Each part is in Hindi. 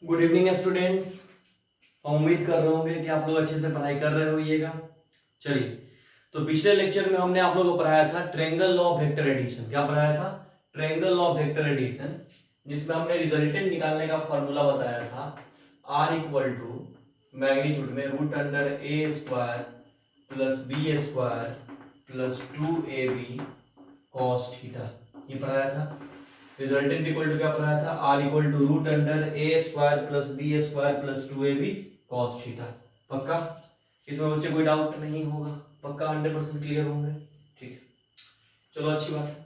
Good evening students. उम्मीद कर रहा हूँ कि आप लोग अच्छे से पढ़ाई कर रहे होइएगा। चलिए, तो पिछले लेक्चर में हमने आप लोगों को पढ़ाया था triangle law of vector addition. क्या पढ़ाया था? Triangle law of vector addition, जिसमें हमने रिजल्टेंट निकालने का फॉर्मूला बताया था। आर इक्वल टू मैग्नीट्यूड में root under A square plus B square plus 2ab cos theta. ये पढ़ाया था। रिजल्टेंट इक्वल टू क्या पढ़ाया था? R equal to root under A square plus B square plus 2ab cos theta. पक्का? इसमें बच्चे कोई डाउट नहीं होगा? पक्का 100% क्लियर होंगे? ठीक है, चलो अच्छी बात है।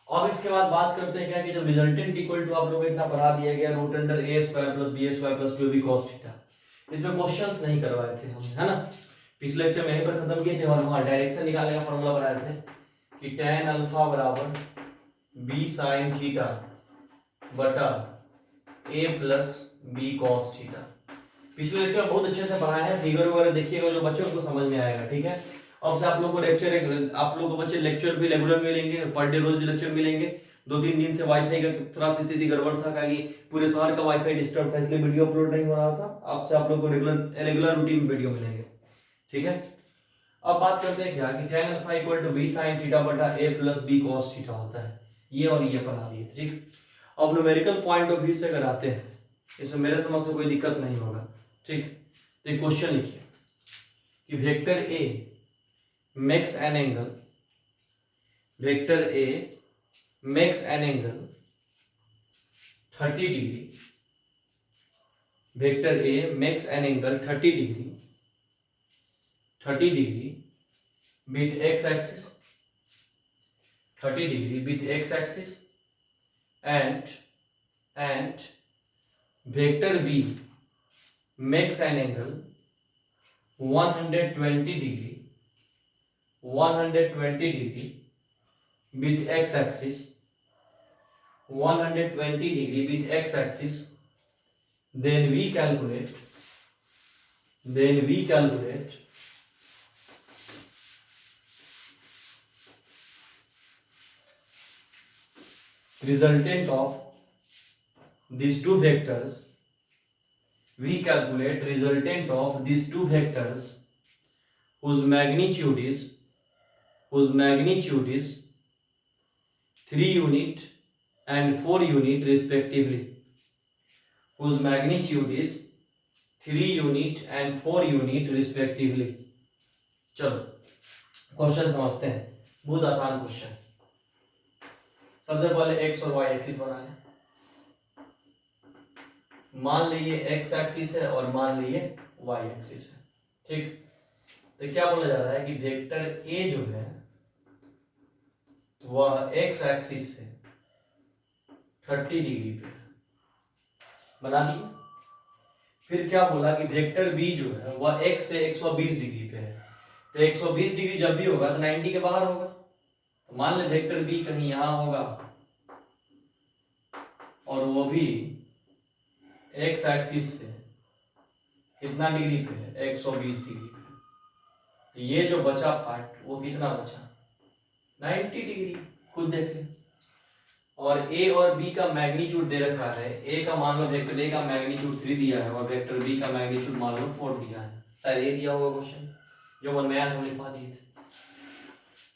और इसके बाद बात करते हैं क्या कि जब रिजल्टेंट इक्वल टू आप लोगों को इतना पढ़ा दिया गया root under A square plus B square plus 2ab cos theta, इसमें क्वेश्चंस नहीं करवाए थे हमने, है ना? पिछले लेक्चर में यहीं पर खत्म किए थे और वहां डायरेक्शन निकालने का फॉर्मूला बनाए थे कि tan अल्फा बराबर बी साइन थीटा बटा ए प्लस बी कॉस थीटा। पिछले लेक्चर में बहुत अच्छे से पढ़ाया है, फिगर वगैरह देखिएगा जो बच्चों को समझ में आएगा। ठीक है, अब से आप लोगों को लेक्चर, आप लोगों को बच्चे लेक्चर भी रेगुलर मिलेंगे, पर डे रोज लेक्चर मिलेंगे। 2-3 दिन से वाईफाई का थोड़ा सी स्थिति गड़बड़ था, क्योंकि पूरे शहर का वाईफाई डिस्टर्ब था, इसलिए वीडियो अपलोड नहीं हो रहा था। आपसे आप लोग को रेगुलर रूटीन वीडियो मिलेंगे। ठीक है, अब बात करते हैं क्या कि tan alpha equal to b sin theta बटा a plus b cos theta होता है। ये और ये पढ़ा दिए। ठीक, अब न्यूमेरिकल पॉइंट ऑफ व्यू से कराते हैं, इसमें मेरे समझ से कोई दिक्कत नहीं होगा। ठीक, तो एक क्वेश्चन लिखिए कि vector a makes an angle, vector a makes an angle 30 degree, vector a makes an angle 30 degree with x axis, 30 degree with x axis, and vector b makes an angle 120 degree with x axis, 120 degree with x axis. Then we calculate resultant of these two vectors. We calculate resultant of these two vectors whose magnitude is 3 unit and 4 unit respectively. Whose magnitude is 3 unit and 4 unit respectively. चलो क्वेश्चन समझते हैं, बहुत आसान क्वेश्चन। सबसे पहले x और y एक्सिस बना लें। मान लीजिए x एक्सिस है और मान लीजिए y एक्सिस है। ठीक, तो क्या बोला जा रहा है कि वेक्टर a जो है वह x एक्सिस से 30 डिग्री पे बना दिया। फिर क्या बोला कि वेक्टर b जो है वह x से 120 डिग्री पे है। तो 120 डिग्री जब भी होगा तो 90 के बाहर होगा। तो मान ले वेक्टर b कहीं यहां होगा और वो भी x एक्सिस से कितना डिग्री पे है? 120 डिग्री पे। तो ये जो बचा पार्ट वो कितना बचा? 90 डिग्री। खुद देख ले। और a और b का मैग्नीट्यूड दे रखा है। a का मान लो, वेक्टर a का मैग्नीट्यूड 3 दिया है और वेक्टर b का मैग्नीट्यूड मान लो 4 दिया है। शायद ये दिया होगा क्वेश्चन, जो मन में आया था लिखवा दिए थे।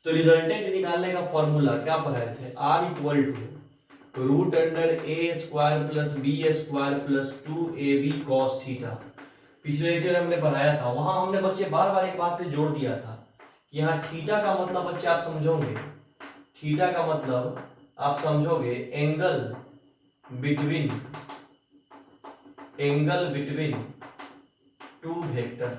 तो रिजल्टेंट निकालने का फॉर्मूला क्या पढ़ाए थे? r equal to root under A square plus B square plus 2ab cos theta. पिछले लेक्चर हमने पढ़ाया था, वहां हमने बच्चे बार बार एक बात पे जोर दिया था। यहाँ थीटा का मतलब बच्चे आप समझोगे, थीटा का मतलब आप समझोगे एंगल बिटवीन टू वेक्टर।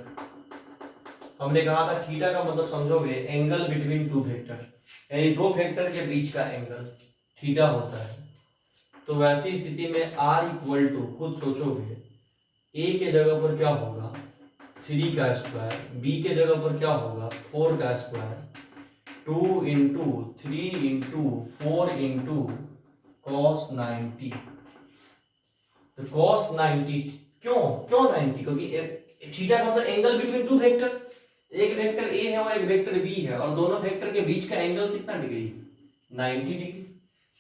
हमने कहा था थीटा का मतलब समझोगे एंगल बिटवीन टू वेक्टर, यानी दो वेक्टर के बीच का एंगल थीटा होता है। तो वैसी स्थिति में r इक्वल टू, खुद सोचोगे, a के जगह पर क्या होगा? 3 का स्क्वायर, b के जगह पर क्या होगा? 4 का square, 2 into 3 into 4 into cos 90। तो कॉस 90 क्यों 90? क्योंकि थीटा का मतलब एंगल बिटवीन टू वेक्टर। एक वेक्टर a है और एक वेक्टर b है और दोनों वेक्टर के बीच का एंगल कितना डिग्री? 90 डिग्री।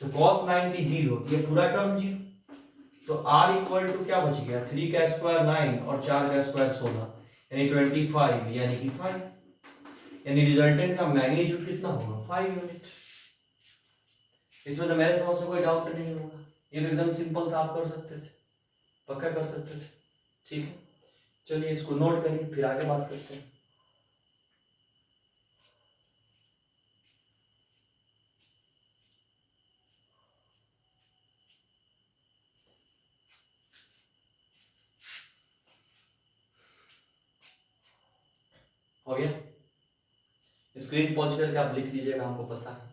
तो cos 90 0, ये पूरा टर्म 0। तो r इक्वल टू क्या बच गया, 3 का स्क्वायर 9 और 4 का स्क्वायर 16 यानी 25 यानी कि 5, यानी रिजल्टेंट का मैग्नीट्यूड कितना होगा 5 यूनिट। इसमें तो मेरे समझ से कोई डाउट नहीं होगा, ये तो एकदम सिंपल था, आप कर सकते थे, पक्का कर सकते थे। ठीक है, चलिए इसको नोट करिए, फिर आगे बात करते हैं। हो गया, स्क्रीन पॉज करके आप लिख लीजिएगा, हमको पता है।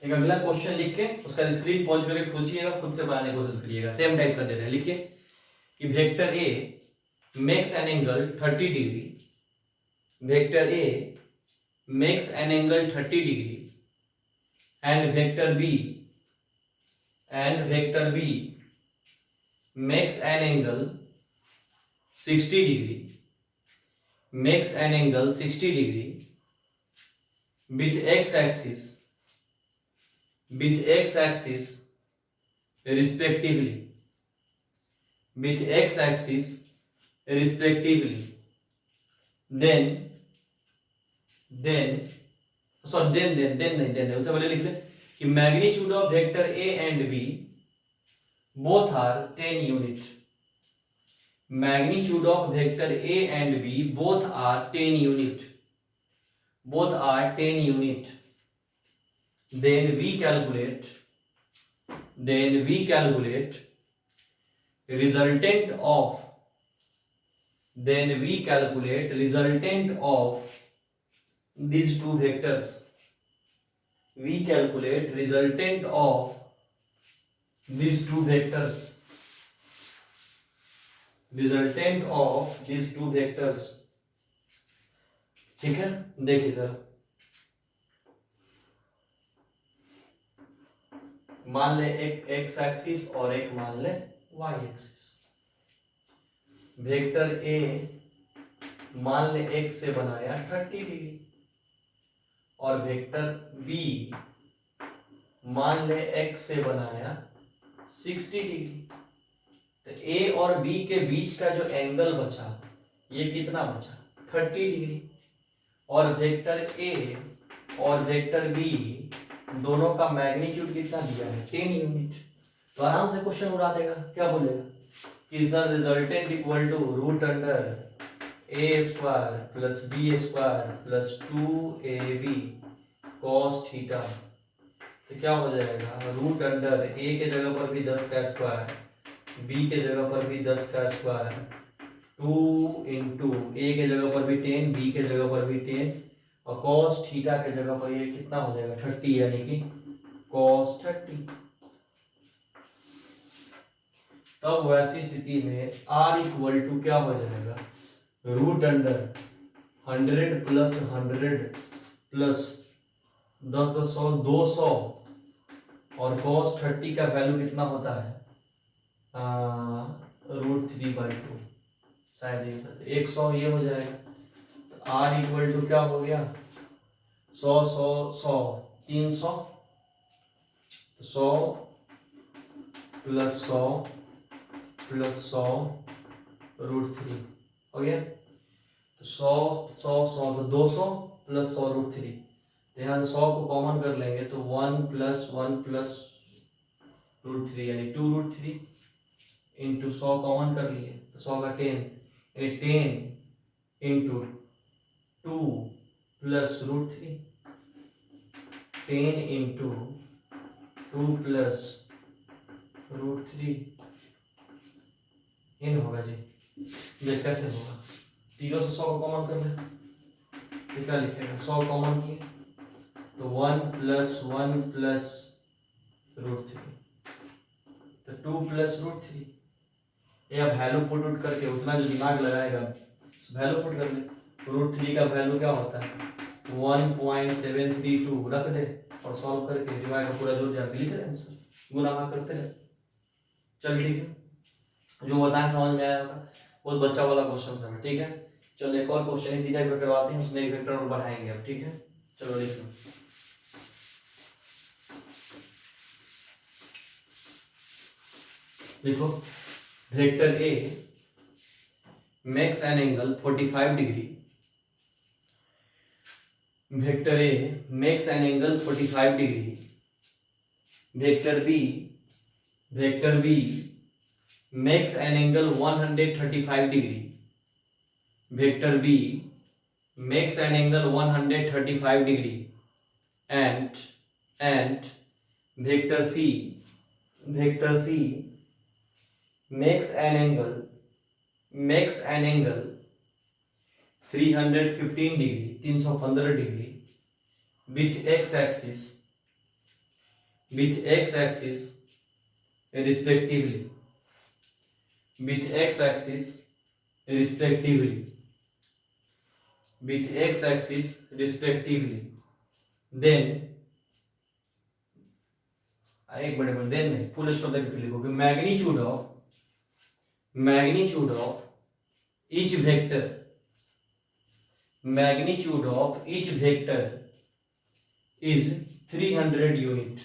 एक अगला क्वेश्चन लिख के उसका स्क्रीन पॉज करके पूछिएगा, खुद से बनाने की कोशिश करिएगा, सेम टाइप का दे रहे हैं। लिखिए कि vector A makes an angle 30 degree, vector A makes an angle 30 degree and vector B makes an angle 60 degree, makes an angle 60 degree with x-axis respectively, with x-axis respectively, then उससे पहले लिख ले कि magnitude of vector A and B both are 10 unit, magnitude of vector a and b both are 10 unit, then we calculate resultant of these two vectors, these two vectors, ठीक है। देखिए जरा, मान ले एक एक्स एक्सिस और एक मान ले वाई एक्सिस। वेक्टर ए मान ले एक्स से बनाया 30 डिग्री और वेक्टर बी मान ले एक्स से बनाया 60 डिग्री। तो ए और बी के बीच का जो एंगल बचा ये कितना बचा 30 डिग्री, और वेक्टर ए और वेक्टर बी दोनों का मैग्नीट्यूड कितना दिया है 10 यूनिट। तो आराम से क्वेश्चन उड़ा देगा, क्या बोलेगा कि sir resultant equal to root under A square plus B square plus 2ab cos theta. तो क्या हो जाएगा, रूट अंडर ए के जगह पर भी 10 का स्क्वायर, बी के जगह पर भी 10 का स्क्वायर, 2 इंटू ए के जगह पर भी 10, बी के जगह पर भी 10, और cos थीटा के जगह पर ये कितना हो जाएगा 30, यानी कि cos 30। तब वैसी स्थिति में r इक्वल टू क्या हो जाएगा, रूट अंडर 100 प्लस 100 प्लस 10 10 100 200, और cos 30 का वैल्यू कितना होता है √3/2, शायद 100 ये हो जाएगा। तो r इक्वल टू क्या हो गया 100 100 100 300, 100 प्लस 100 प्लस 100 √3 हो गया। तो 100 100 100 तो 200 प्लस 100 √3, यहाँ 100 को कॉमन कर लेंगे तो 1 प्लस √3 यानी 2√3 इंटू 100 कॉमन कर लिए तो 100 का 10 यानी 10 इंटू 2 प्लस √3, 10 इंटू 2 प्लस √3 इन होगा जी। देख कैसे होगा, तीनों से 100 को कॉमन कर ले तो क्या लिखेगा, 100 कॉमन किए तो 1 प्लस √3 तो 2 प्लस √3। ये वैल्यू पुट उट करके उतना जो दिमाग लगाएगा वैल्यू पुट कर ले। √3 का वैल्यू क्या होता है 1.732, रख दे और सॉल्व करके दिमाग का पूरा जोड़ जाकर लिख रहे आंसर, गुना भाग करते रहे। चल ठीक है, जो बताएं समझ में आया होगा, बहुत बच्चा वाला क्वेश्चन है। ठीक है, चलो एक और क्वेश्चन इसी टाइप का करवाते हैं, उसमें एक वेक्टर और बढ़ाएंगे अब। ठीक है। चलो लिख लो। देखो vector A makes an angle 45 degree, vector A makes an angle 45 degree, vector B makes an angle 135 degree, vector b makes an angle 135 degree, and vector c makes an angle 315 degree 315 degree with x axis respectively, with x axis respectively, then एक बड़े बड़े देन में फुल स्टॉप देके फिर लिखोगे magnitude of each vector is 300 unit.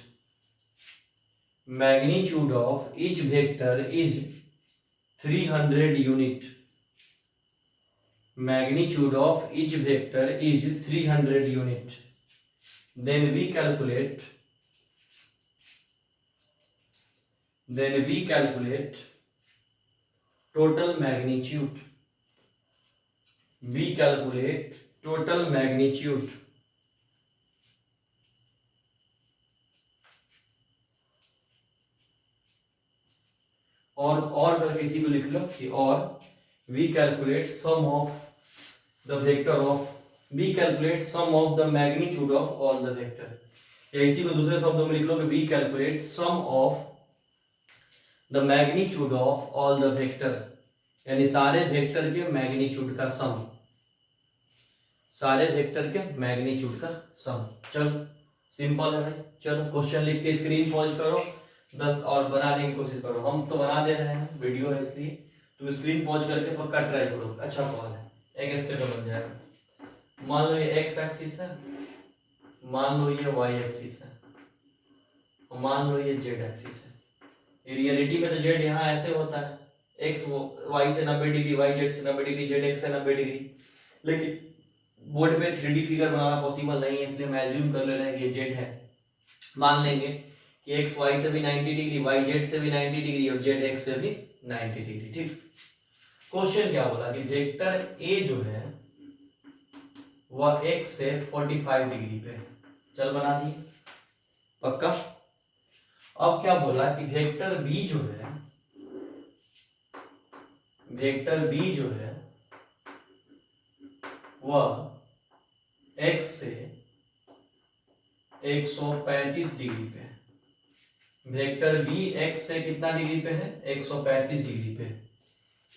Magnitude of each vector is 300 unit. Magnitude of each vector is 300 unit. Then we calculate total magnitude. और करके इसी को लिख लो कि और we calculate sum of the magnitude of all the vector, या इसी को दूसरे शब्दों में लिख लो कि we calculate sum of the magnitude of all the vector, यानी सारे वेक्टर के मैग्नीट्यूड का सम, चलो सिंपल है भाई। चलो क्वेश्चन लिख के स्क्रीन पॉज करो 10 और बनाने की कोशिश करो। हम तो बना दे रहे हैं, वीडियो है इसलिए तुम स्क्रीन पॉज करके पक्का ट्राई करो। अच्छा सवाल है, एक स्टेप में बन जाएगा। मान लो ये एक्स एक्सिस है, मान लो ये वाई एक्सिस है, और मान लो ये जेड एक्सिस है। रियलिटी में तो जेड यहाँ ऐसे होता है, एक्स वाई से 90 डिग्री, वाई जेड से 90 डिग्री, जेड एक्स से 90 डिग्री, लेकिन बोर्ड पे 3D फिगर बनाना पॉसिबल नहीं है, इसलिए मैं एज्यूम कर ले रहे हैं कि ये जेड है। मान लेंगे कि एक्स वाई से भी 90 डिग्री, वाई जेड से भी 90 डिग्री और जेड एक्स से भी 90 डिग्री। ठीक, क्वेश्चन क्या बोला कि वेक्टर ए जो है वह एक्स से 45 डिग्री पे, चल बना दिए पक्का। अब क्या बोला कि वेक्टर बी जो है वह x से 135 डिग्री पे, वेक्टर बी x से कितना डिग्री पे है, 135 डिग्री पे।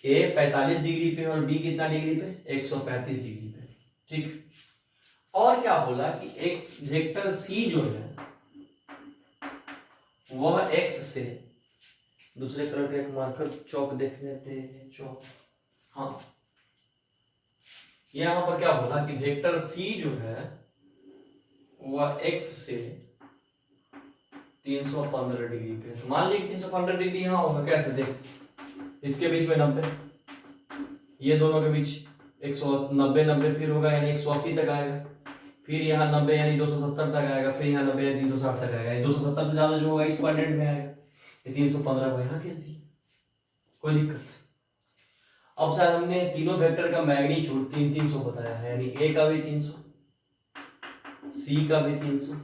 a 45 डिग्री पे और b कितना डिग्री पे, 135 डिग्री पे। ठीक, और क्या बोला कि x वेक्टर c जो है वह x से, दूसरे तरफ एक मार्कर चौक देख लेते हैं, चौक, हाँ, यहां पर क्या बोला कि वेक्टर c जो है वह x से 315 डिग्री पे। तो मान लीजिए 315 डिग्री यहां होगा, कैसे देख, इसके बीच में 90, ये दोनों के बीच 190 90 फिर होगा यानी 180 तक आएगा, फिर यहाँ 90 यानी 270 तक आएगा, फिर यहाँ 90 यानी 360 तक आएगा, 270 से ज्यादा जो होगा इस क्वाड्रेंट में आएगा। ये 315 को यहाँ खींच दी, कोई दिक्कत। अब शायद हमने तीनों वेक्टर का मैग्नीट्यूड 300 बताया है, यानी ए का भी 300, सी का भी 300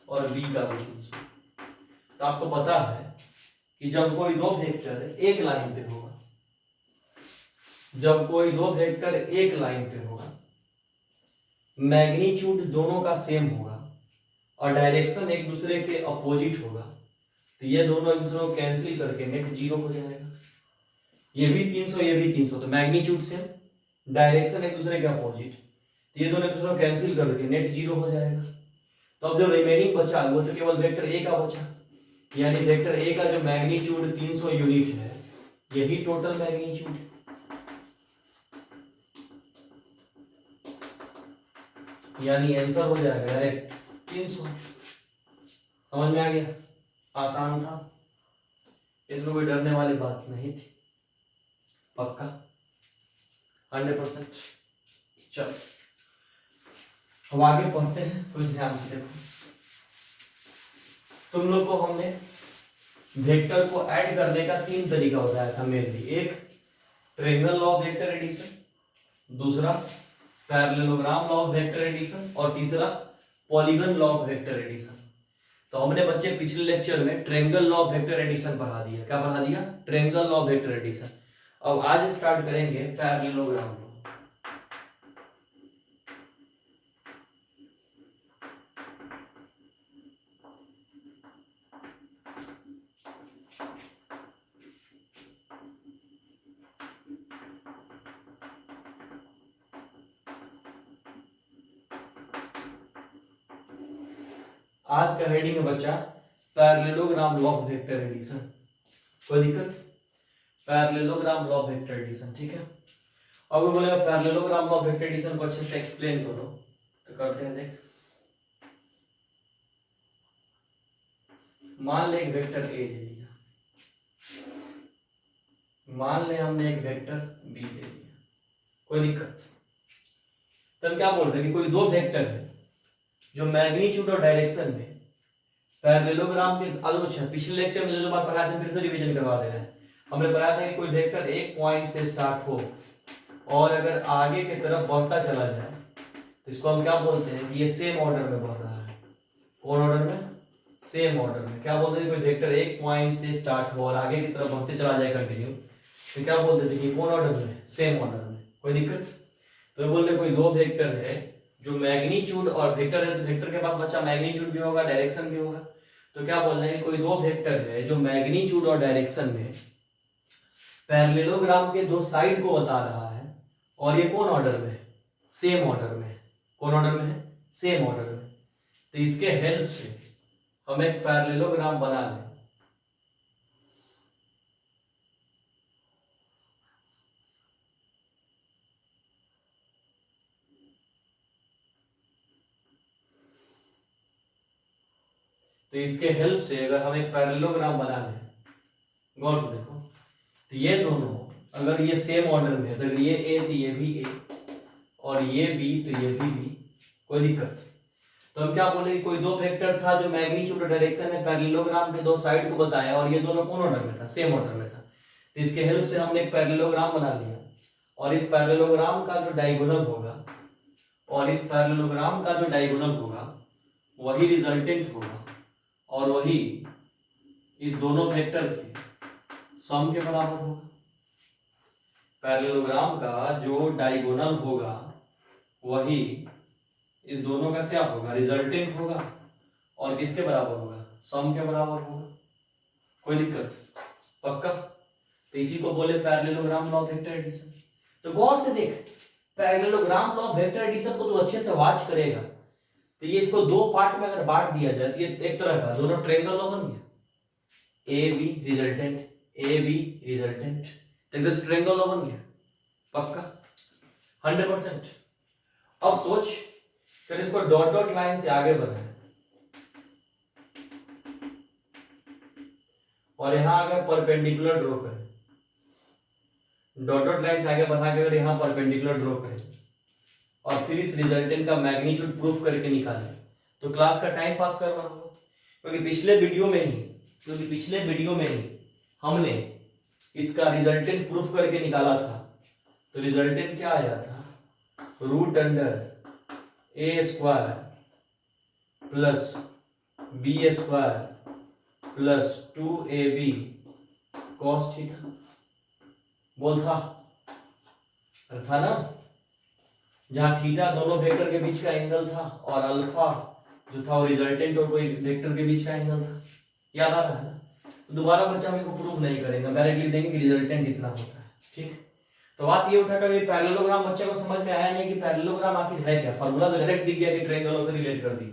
और बी का भी 300। तो आपको पता है कि जब कोई दो वेक्टर एक लाइन पे होगा, मैग्नीट्यूड दोनों का सेम होगा और डायरेक्शन एक दूसरे के अपोजिट होगा, तो ये दोनों एक दूसरे को कैंसिल करके नेट 0 हो जाएगा। ये भी 300 ये भी 300, तो मैग्नीट्यूड सेम, डायरेक्शन एक दूसरे के अपोजिट, तो ये दोनों एक दूसरे को कैंसिल करके नेट 0 हो जाएगा। तो अब जो रिमेनिंग बचा वो तो केवल वेक्टर ए का बचा, यानी वेक्टर ए का जो मैग्नीट्यूड 300 यूनिट है, यही टोटल मैग्नीट्यूड है। यानी आंसर हो जाएगा डायरेक्ट 300। समझ में आ गया, आसान था, इसमें कोई डरने वाली बात नहीं थी, पक्का 100%। चलो हम आगे पढ़ते हैं, कुछ ध्यान से देखो। तुम लोग को हमने वेक्टर को ऐड करने का 3 तरीका बताया था मेनली। एक triangle law of vector addition, दूसरा parallelogram law of vector addition, और तीसरा polygon law of vector addition. तो हमने बच्चे पिछले लेक्चर में triangle law of vector addition पढ़ा दिया। क्या पढ़ा दिया? Triangle law of vector addition. अब आज स्टार्ट करेंगे पैरेललोग्राम लॉ। आज का हेडिंग है बच्चा parallelogram law of vector addition. कोई दिक्कत? Parallelogram law of vector addition, ठीक है। अब वो बोलेगा parallelogram law of vector addition को अच्छे से एक्सप्लेन करो, तो करते हैं। देख, मान ले एक वेक्टर ए ले लिया, मान ले हमने एक वेक्टर बी ले लिया, कोई दिक्कत? तब क्या बोल रहे हैं कि कोई दो वेक्टर है जो मैग्नीट्यूड और डायरेक्शन में पैरेललोग्राम के अच्छा पिछले लेक्चर में जो बात पढ़ाया था फिर से रिवीजन करवा दे रहे हैं। हमने पढ़ाया था कि कोई वेक्टर एक पॉइंट से स्टार्ट हो और अगर आगे की तरफ बढ़ता चला जाए तो इसको हम क्या बोलते हैं कि ये सेम ऑर्डर में बढ़ रहा है। कौन ऑर्डर में? सेम ऑर्डर में। क्या बोलते थे? कोई वेक्टर एक पॉइंट से स्टार्ट हो और आगे की तरफ बढ़ते चला जाए कंटिन्यू, तो क्या बोलते थे कि कौन ऑर्डर में? सेम ऑर्डर में। कोई दिक्कत? तो बोल रहे कोई दो वेक्टर है जो मैग्नीट्यूड और वेक्टर है, तो वेक्टर के पास बच्चा मैग्नीट्यूड भी होगा डायरेक्शन भी होगा। तो क्या बोल रहे हैं? कोई दो वेक्टर है जो मैग्नीट्यूड और डायरेक्शन में पैरेललोग्राम के दो साइड को बता रहा है, और ये कौन ऑर्डर में? सेम ऑर्डर में। कौन ऑर्डर में है? सेम ऑर्डर में। तो इसके हेल्प से हम एक पैरेललोग्राम बना लें। तो इसके हेल्प से अगर हम एक पैरेललोग्राम बना लें, गौर से देखो, तो ये दोनों अगर ये सेम ऑर्डर में है तो ये ए तो ये भी ए, और ये बी तो ये भी बी, कोई दिक्कत? तो हम क्या बोले? कोई दो वेक्टर था जो मैग्नीट्यूड और डायरेक्शन में पैरेललोग्राम के दो साइड को बताया, और ये दोनों कौन ऑर्डर में था? सेम ऑर्डर में था। तो इसके हेल्प से हमने एक पैरेललोग्राम बना लिया, और इस पैरेललोग्राम का जो डायगोनल होगा, और इस पैरेललोग्राम का जो डायगोनल होगा वही रिजल्टेंट होगा, और वही इस दोनों वेक्टर के सम के बराबर होगा। पैरेललोग्राम का जो डायगोनल होगा वही इस दोनों का क्या होगा? रिजल्टेंट होगा, और किसके बराबर होगा? सम के बराबर होगा। कोई दिक्कत? पक्का? तो इसी को बोले parallelogram law of vector addition. तो गौर से देख, parallelogram law of vector addition को तो अच्छे से वॉच करेगा तो ये इसको दो पार्ट में अगर बांट दिया जाए तो ये एक तरह का दोनों ट्रायंगल लॉ बन गया। A B resultant, A B resultant, तो ट्रायंगल लॉ बन गया। पक्का 100%। अब सोच, फिर इसको डॉट डॉट लाइन से आगे बढ़ाए और यहां अगर परपेंडिकुलर ड्रॉ करें, डॉट डॉट लाइन से आगे बढ़ा के अगर यहां परपेंडिकुलर ड्रॉ करें और फिर इस रिजल्टेंट का मैग्नीट्यूड प्रूफ करके निकालें, तो क्लास का टाइम पास कर रहा होगा। क्योंकि पिछले वीडियो में ही हमने इसका रिजल्टेंट प्रूफ करके निकाला था। तो रिजल्टेंट क्या आया था? Root under A square plus B square plus 2ab cos theta. बोल था ना, जहां थीटा दोनों वेक्टर के बीच का एंगल था और अल्फा जो था वो रिजल्टेंट और कोई वेक्टर के बीच का एंगल था। याद आ रहा है ना? तो दोबारा बच्चा हम इसको प्रूफ नहीं करेंगे, डायरेक्टली देंगे कि रिजल्टेंट इतना होता है। ठीक, तो बात ये उठा कि पैरेललोग्राम बच्चे को समझ में आया नहीं कि पैरेललोग्राम आखिर है क्या। फार्मूला तो डायरेक्ट दिख गया कि ट्रायंगलों से रिलेट कर दी,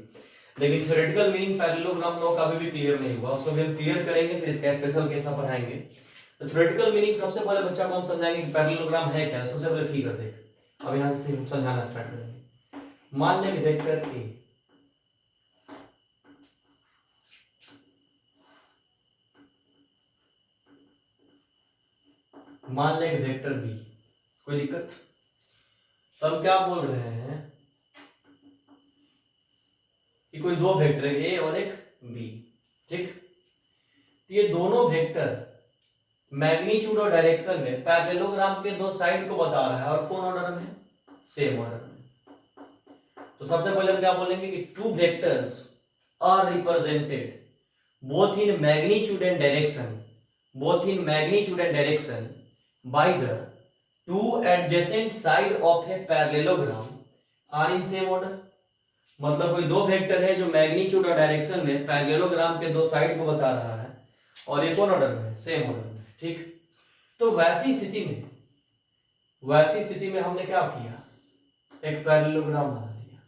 लेकिन थ्योरेटिकल मीनिंग पैरेललोग्राम लॉ का अभी भी क्लियर नहीं हुआ। उसको हम क्लियर करेंगे, फिर इसका स्पेशल केस पढ़ाएंगे। तो थ्योरेटिकल मीनिंग सबसे पहले बच्चा को हम समझाएंगे कि पैरेललोग्राम है क्या। सबसे पहले ठीक है, देख अब यहां से समझाना स्टार्ट करेंगे। मान लें वेक्टर ए, मान लें वेक्टर बी, कोई दिक्कत? तो हम क्या बोल रहे हैं कि कोई दो वेक्टर है ए और एक बी, ठीक? तो ये दोनों वेक्टर मैग्नीट्यूड और डायरेक्शन में पैरेललोग्राम के दो साइड को बता रहा है और कौन ऑर्डर में? सेम ऑर्डर में। तो सबसे पहले हम क्या बोलेंगे कि two vectors are represented both in magnitude and direction, both in magnitude and direction by the two adjacent side of a parallelogram are in same order। मतलब कोई दो वेक्टर है जो मैग्नीट्यूड और डायरेक्शन में पैरेललोग्राम के दो साइड को बता रहा है और एक कौन ऑर्डर में? सेम ऑर्डर में, ठीक? तो वैसी स्थिति में हमने क्या किया? एक पैरेललोग्राम बना दिया।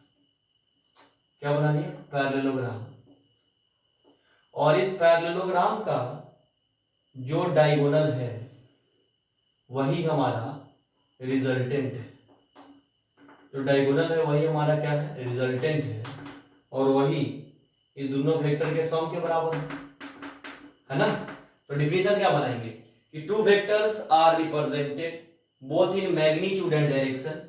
क्या बना दिया? पैरेललोग्राम। और इस पैरेललोग्राम का जो डायगोनल है वही हमारा रिजल्टेंट है। जो डायगोनल है वही हमारा क्या है? रिजल्टेंट है। और वही इस दोनों वेक्टर के सम के बराबर है ना? तो डिफिनेशन क्या बनाएंगे कि two vectors are represented both in magnitude and direction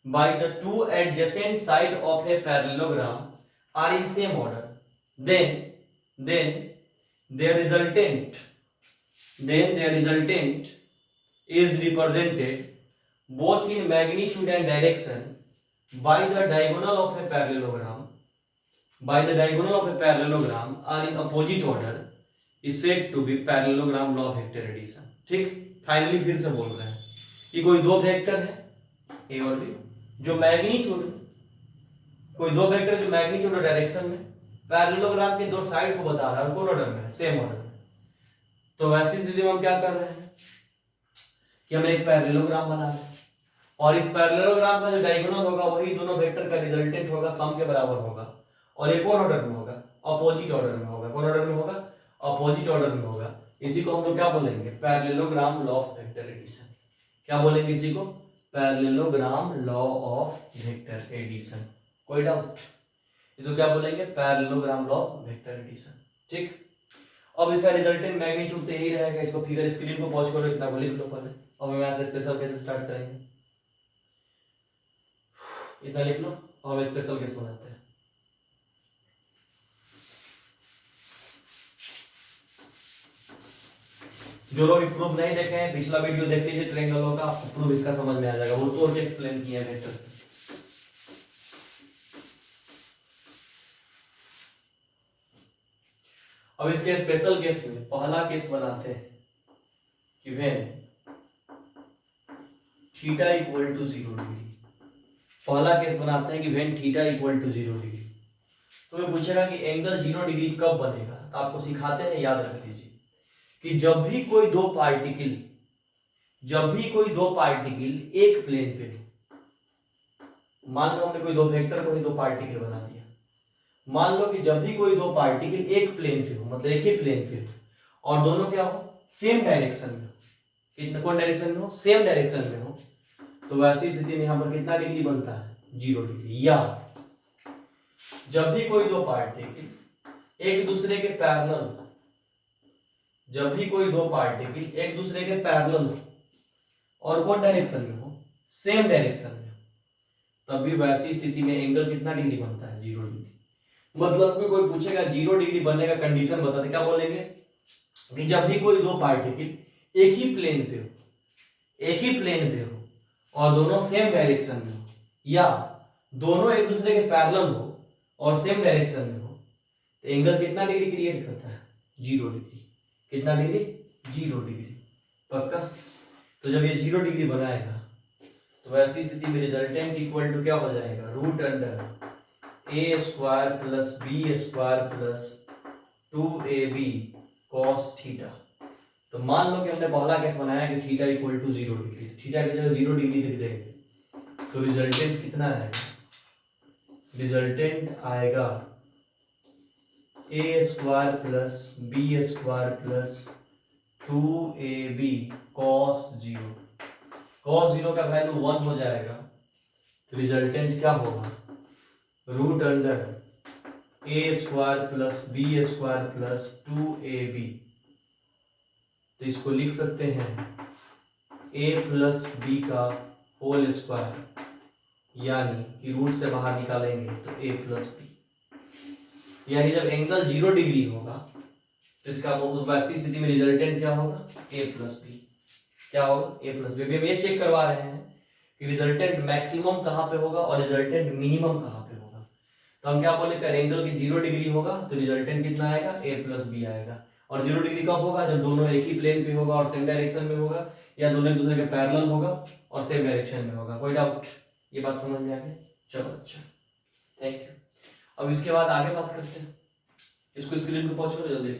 by the two adjacent side of a parallelogram are in same order, then their resultant is represented both in magnitude and direction by the diagonal of a parallelogram are in opposite order is said to be parallelogram law of vector addition। ठीक, फाइनली फिर से बोल रहे हैं कि कोई दो वेक्टर है ए और बी जो मैग्नीट्यूड, कोई दो वेक्टर जो मैग्नीट्यूड और डायरेक्शन में पैरेललोग्राम के दो साइड को बता रहा है, कौन ऑर्डर में? सेम ऑर्डर में। तो वैसी स्थिति में हम क्या कर रहे हैं कि हम एक पैरेललोग्राम बना रहे हैं और इस पैरेललोग्राम का जो डायगोनल होगा वही दोनों वेक्टर का रिजल्टेंट होगा, सम के बराबर होगा। और ये कौन ऑर्डर में होगा? अपोजिट ऑर्डर में होगा। कौन ऑर्डर में होगा? अपोजिट ऑर्डर में होगा। इसी को हम लोग क्या बोलेंगे? Parallelogram law of vector addition. क्या बोलेंगे इसी को? Parallelogram law of vector addition. कोई डाउट? इसको क्या बोलेंगे? Parallelogram law of vector addition. ठीक, अब इसका रिजल्टेंट मैग्नीट्यूड तो यही रहेगा। इसको फिगर स्क्रीन को पॉज करो, इतना को लिख लो पहले। अब हम यहाँ से स्पेशल केस स्टार्ट करेंगे। इतना लिख लो और हम स्पेशल केस बनाते हैं। जो लोग प्रूफ नहीं देखे हैं पिछला वीडियो देख लीजिए ट्रायंगलों का, प्रूफ इसका समझ में आ जाएगा। वो तोड़ के एक्सप्लेन किया है बेटर। अब इसके स्पेशल केस में पहला केस बनाते हैं कि when theta equal to 0 degree. पहला केस बनाते हैं कि when theta equal to 0 degree. तो मैं पूछेगा कि एंगल 0 डिग्री कब बनेगा? तो आपको सिखाते हैं, याद रख लीजिए कि जब भी कोई दो पार्टिकल एक प्लेन पे हो। मान लो हमने कोई दो वेक्टर को ही दो पार्टिकल बना दिया। मान लो कि जब भी कोई दो पार्टिकल एक प्लेन पे हो, मतलब एक ही प्लेन पे हो और दोनों क्या हो? सेम डायरेक्शन में हो। कितना? कौन डायरेक्शन में हो? सेम डायरेक्शन में हो। तो वैसी स्थिति में यहां पर कितना डिग्री बनता है? 0 डिग्री। या जब भी कोई दो पार्टिकल एक दूसरे के पैरेलल हो और कौन डायरेक्शन में हो? सेम डायरेक्शन में हो, तब भी वैसी स्थिति में एंगल कितना डिग्री बनता है? 0 डिग्री। मतलब कि कोई पूछेगा 0 डिग्री बनने का कंडीशन बता दे, क्या बोलेंगे कि जब भी कोई दो पार्टिकल एक ही प्लेन पे हो और दोनों सेम डायरेक्शन में हो, या दोनों एक दूसरे के पैरेलल हो और सेम डायरेक्शन में हो, तो एंगल कितना डिग्री क्रिएट करता है? 0 डिग्री। कितना डिग्री? 0 डिग्री। पक्का? तो जब ये 0 डिग्री बनाएगा तो वैसी स्थिति में रिजल्टेंट इक्वल टू क्या हो जाएगा? Root under A square plus B square plus 2ab cos theta. तो मान लो कि हमने पहला केस बनाया कि theta equal to 0 degree. Theta की जगह 0 डिग्री लिख देंगे तो रिजल्टेंट कितना आएगा? रिजल्टेंट आएगा A square plus B square plus 2ab cos 0। cos 0 का वैल्यू 1 हो जाएगा तो रिजल्टेंट क्या होगा? Root under A square plus B square plus 2ab। तो इसको लिख सकते हैं a प्लस बी का होल स्क्वायर, यानी कि रूट से बाहर निकालेंगे तो a प्लस बी। यानी जब एंगल 0 डिग्री होगा तो इसका उस वैसी स्थिति में रिजल्टेंट क्या होगा, a प्लस बी। क्या होगा, a प्लस बी। अभी हम ये चेक करवा रहे हैं कि रिजल्टेंट मैक्सिमम कहाँ पे होगा और रिजल्टेंट मिनिमम कहाँ पे होगा। तो हम क्या बोले, कर एंगल की 0 डिग्री होगा तो रिजल्टेंट कितना आएगा, a प्लस बी आएगा। और 0 डिग्री कब होगा, जब दोनों एक ही प्लेन पे होगा और सेम डायरेक्शन में होगा, या दोनों एक दूसरे के पैरेलल होगा और सेम डायरेक्शन में होगा। कोई डाउट, ये बात समझ में आ गई? चलो अच्छा, थैंक यू। अब इसके बाद आगे बात करते हैं। इसको स्क्रीन पे पहुंच करो जल्दी।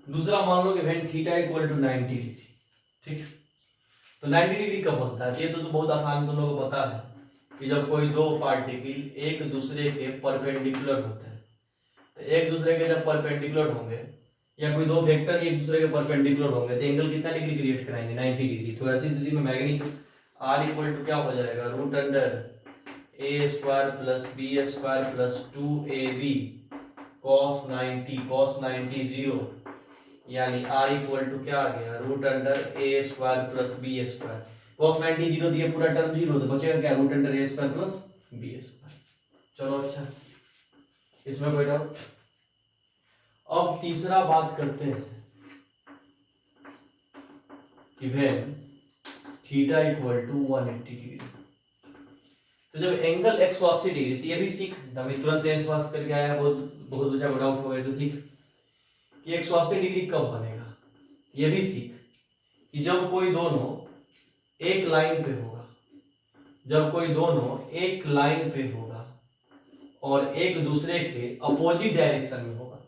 दूसरा मान लो कि when theta equal to 90 degree, ठीक है। तो 90 डिग्री कब बनता है, ये तो बहुत आसान, तुम लोगों को पता है कि जब कोई दो पार्टिकल एक दूसरे के परपेंडिकुलर होते हैं। तो एक दूसरे के जब परपेंडिकुलर होंगे, या कोई दो वेक्टर एक दूसरे के परपेंडिकुलर होंगे, तो एंगल कितना डिग्री क्रिएट कराएंगे, 90 डिग्री। तो ऐसी स्थिति में मैग्नीट्यूड आर इक्वल टू क्या हो जाएगा, root under A square plus B square plus 2ab cos 90 0, यानी r इक्वल टू क्या आ गया, root under A square plus B square. cos 90 0 दिए, पूरा टर्म 0, तो बचेगा क्या, root under A square plus B square. चलो अच्छा, इसमें कोई डाउट? अब तीसरा बात करते हैं कि when theta equal to 180 degree. तो जब एंगल 180 डिग्री, तो ये भी सीख, हमें तुरंत 10th पास करके आया, बहुत बच्चा को डाउट हो गया, तो सीख कि 180 डिग्री कब बनेगा। ये भी सीख कि जब कोई दोनों एक लाइन पे होगा, जब कोई दोनों एक लाइन पे होगा और एक दूसरे के अपोजिट डायरेक्शन में होगा।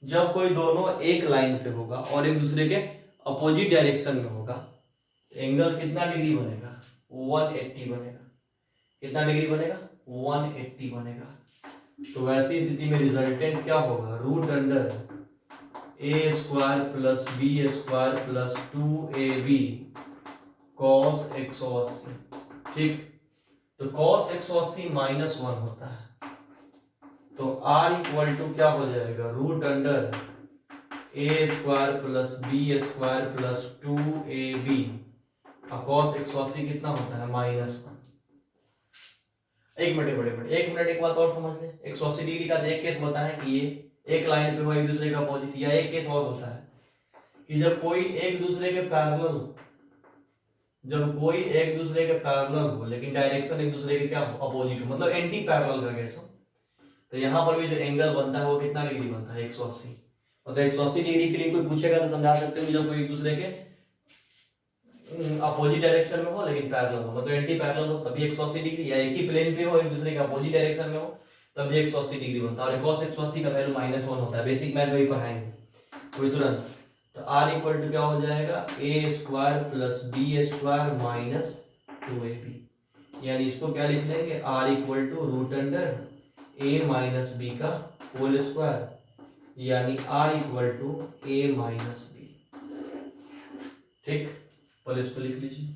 जब कोई दोनों एक लाइन पे होगा और एक दूसरे के अपोजिट डायरेक्शन में होगा, एंगल कितना डिग्री बनेगा, 180 बनेगा। कितना डिग्री बनेगा, 180 बनेगा। तो वैसी स्थिति में रिजल्टेंट क्या होगा, root under A square plus B square plus 2ab cos 180, ठीक। तो cos 180 -1 होता है, तो r इक्वल टू क्या हो जाएगा, root under A square plus B square plus 2ab। cos 180 कितना होता है, -1। एक मिनट बड़े बड़े, एक मिनट, एक बात और समझ ले। 180 डिग्री का एक केस बताएं कि ये एक लाइन पे हो एक दूसरे का अपोजिट, या एक केस और होता है कि जब कोई एक दूसरे के पैरेलल, जब कोई एक दूसरे के पैरेलल हो लेकिन डायरेक्शन एक दूसरे के क्या अपोजिट हो, मतलब एंटी पैरेलल का केस हो। तो यहाँ पर भी जो एंगल बनता है वो कितना डिग्री बनता है, 180। मतलब 180 डिग्री के लिए कोई पूछेगा तो समझा सकते हो जब कोई एक दूसरे के अपोजिट डायरेक्शन में हो लेकिन पैरेलल हो, मतलब एंटी पैरेलल हो, तभी 180 डिग्री, या एक ही प्लेन पे हो एक दूसरे के अपोजिट डायरेक्शन में हो तब भी 180 डिग्री बनता है। और cos 180 का वैल्यू -1 होता है, बेसिक मैथ वही पढ़ाएंगे कोई तुरंत। तो r इक्वल टू क्या हो जाएगा, a square plus B square minus 2ab। यानी इसको क्या लिख लेंगे, r equal to root under a minus B का होल स्क्वायर, यानी r equal to a minus B, ठीक। पर इसको लिख लीजिए,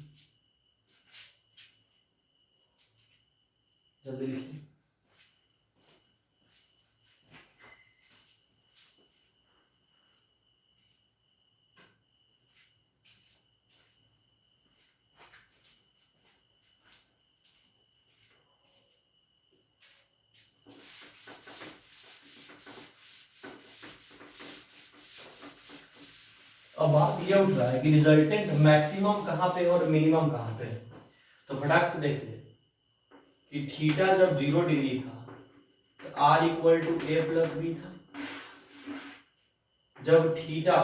जल्दी लिखिए। अब बात ये उठ रहा है कि रिजल्टेंट मैक्सिमम कहां पे और मिनिमम कहां पे है। तो फटाक से देख ले कि थीटा जब 0 डिग्री था तो r equal to a plus B था। जब थीटा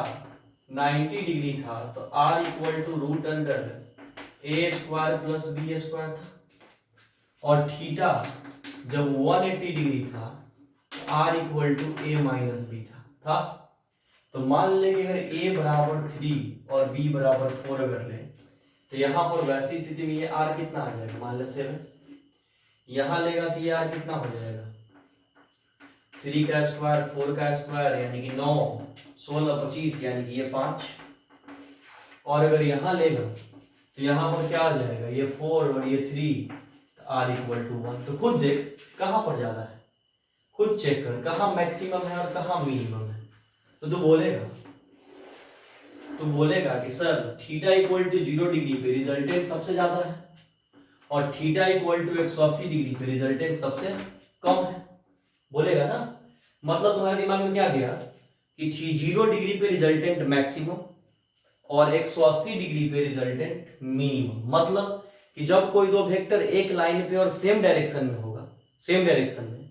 90 डिग्री था तो r equal to root under a square plus B square था। और थीटा जब 180 डिग्री था तो R equal to A minus B था। तो मान लें कि अगर ए बराबर 3 और बी बराबर 4 अगर लें तो यहाँ पर वैसी स्थिति में ये आर कितना आ जाएगा, मान लें 7, यहाँ लेगा तो ये आर कितना हो जाएगा 3 का स्क्वायर 4 का स्क्वायर यानी कि 9, 16 25 यानी कि ये 5, और अगर यहाँ लेगा तो यहाँ पर क्या आ जाएगा ये 4 और ये 3, आर इक्वल टू 1। तो खुद देख कहाँ पर ज्यादा है, खुद चेक कर कहाँ मैक्सिमम है और कहाँ मिनिमम है। तो तू बोलेगा कि sir theta equal to 0 degree पे रिजल्टेंट सबसे ज्यादा है और थीटा इक्वल टू 180 डिग्री पे रिजल्टेंट सबसे कम है, बोलेगा ना। मतलब तुम्हारे दिमाग में क्या गया कि 0 डिग्री पे रिजल्टेंट मैक्सिमम और 180 डिग्री पे रिजल्टेंट मिनिमम। मतलब कि जब कोई दो वेक्टर एक लाइन पे और सेम डायरेक्शन में होगा, सेम डायरेक्शन में,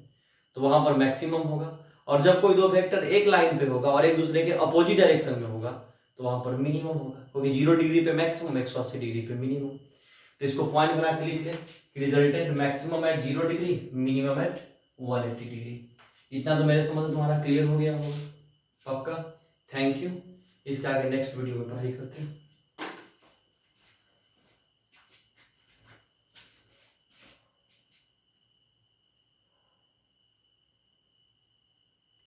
तो वहां पर मैक्सिमम होगा, और जब कोई दो वेक्टर एक लाइन पे होगा और एक दूसरे के अपोजिट डायरेक्शन में होगा तो वहां पर मिनिमम होगा, क्योंकि 0 डिग्री पे मैक्सिमम 180 डिग्री पे मिनिमम। तो इसको पॉइंट बना के लिख ले कि resultant maximum at 0 degree, minimum at 180 degree. इतना तो मेरे समझ तुम्हारा क्लियर हो गया होगा पक्का। Thank you. इसके आगे नेक्स्ट वीडियो में पढ़ाई करते हैं।